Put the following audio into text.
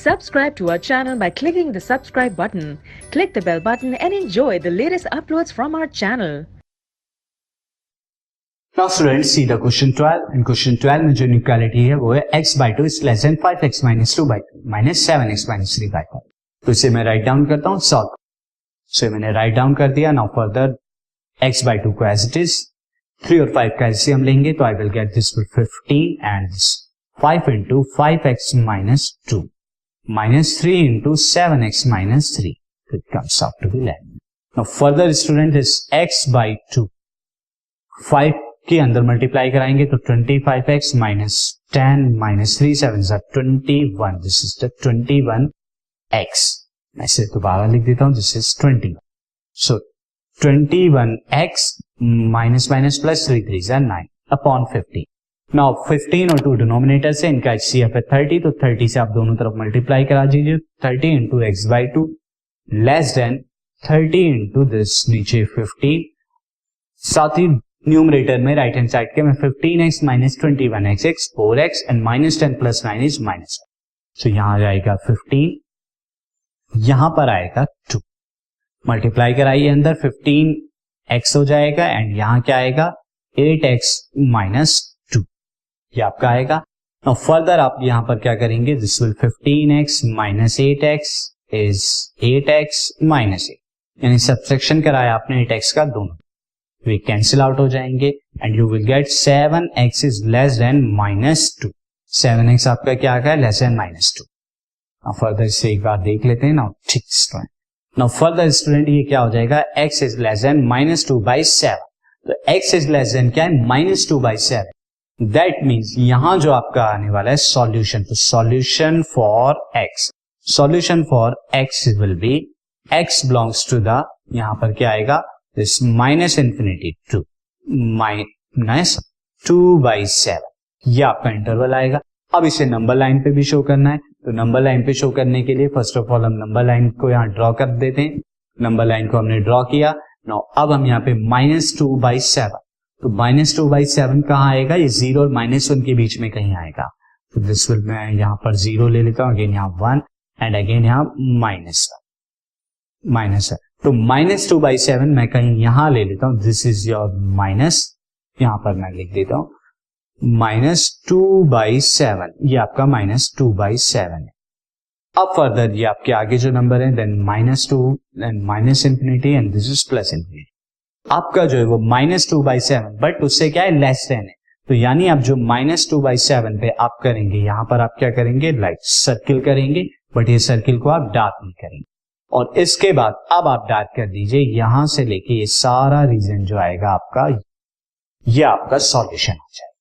Subscribe to our channel by clicking the subscribe button. Click the bell button and enjoy the latest uploads from our channel. Now students, see the question 12. In question 12 में जो inequality है वो है x by 2 is less than 5x minus 2 by 2 minus 7x minus 3 by 5. तो इसे मैं write down करता हूँ सॉल्व. सो मैंने राइट डाउन कर दिया. नाउ फर्दर x by 2 को एज इट इज 3 और 5 का एलसीएम लेंगे तो I will get this 15 and 5 into 5x minus 2 minus 3 into 7x minus 3. It comes out to be 11. Now further student is x by 2. 5 के अंदर multiply कराएंगे तो 25x minus 10 minus 3 7 are 21. This is the 21x. मैं इसे दोबारा लिख देता हूं. This is 21. So 21x minus minus plus 3 3s are 9 upon 15. Now 15 और 2 डिनोमिनेटर से इनका HCF है 30, तो 30 से आप दोनों तरफ मल्टीप्लाई करा दीजिए. 30 into x by 2 less than 30 into this नीचे 15. साथ ही न्यूमरेटर में राइट हैंड साइड के में 15x minus 21x 4x and minus 10 plus 9 is minus 1. सो यहां जाएगा 15, यहां पर आएगा 2. मल्टीप्लाई कराइए अंदर 15x हो जाएगा एंड यहां क्या आएगा 8x माइनस ये आपका आएगा. नाउ फर्दर आप यहां पर क्या करेंगे this will 15x minus 8x is 8x minus 8. यानी सब्ट्रैक्शन कराया आपने 8x का दोनों वे कैंसिल आउट हो जाएंगे and you will get 7x is less than minus 2. 7x आपका क्या आ गया less than minus 2. Now further इसे एक बार देख लेते हैं. नाउ ठीक स्टूडेंट, नाउ फर्दर स्टूडेंट ये क्या हो जाएगा x is less than minus 2 by 7. तो x इज लेस देन क्या है माइनस 2 बाई 7. दैट मीन्स यहां जो आपका आने वाला है सॉल्यूशन, तो solution for x, solution for x will be x belongs to the, यहां पर क्या आएगा this minus infinity 2 minus 2 by 7. ये आपका इंटरवल आएगा. अब इसे नंबर लाइन पे भी शो करना है, तो नंबर लाइन पे शो करने के लिए फर्स्ट ऑफ ऑल हम नंबर लाइन को यहां ड्रॉ कर देते हैं. नंबर लाइन को हमने ड्रॉ किया. नाउ अब हम यहाँ पे माइनस 2 बाई 7, तो माइनस 2 बाई 7 कहाँ आएगा, ये 0 और माइनस 1 के बीच में कहीं आएगा. तो दिस विल, मैं यहाँ पर 0 ले लेता हूँ, अगेन यहाँ 1 एंड अगेन यहाँ माइनस 1. तो माइनस 2 बाई 7 मैं कहीं यहाँ ले लेता हूँ. दिस इज योर माइनस, यहाँ पर मैं लिख देता हूँ माइनस 2 बाई 7. ये आपका माइनस 2 बाई 7 है. अब फर्दर ये आपके आगे जो नंबर है then minus 2 then minus infinity and this is plus infinity. आपका जो है वो माइनस 2 बाई 7 बट उससे क्या है लेस देन है. तो यानी आप जो माइनस 2 बाई 7 पे आप करेंगे यहां पर आप क्या करेंगे लाइक सर्किल करेंगे, बट ये सर्किल को आप डार्क नहीं करेंगे. और इसके बाद अब आप डार्क कर दीजिए यहां से लेके ये सारा रीजन जो आएगा आपका, ये आपका सॉल्यूशन हो जाएगा.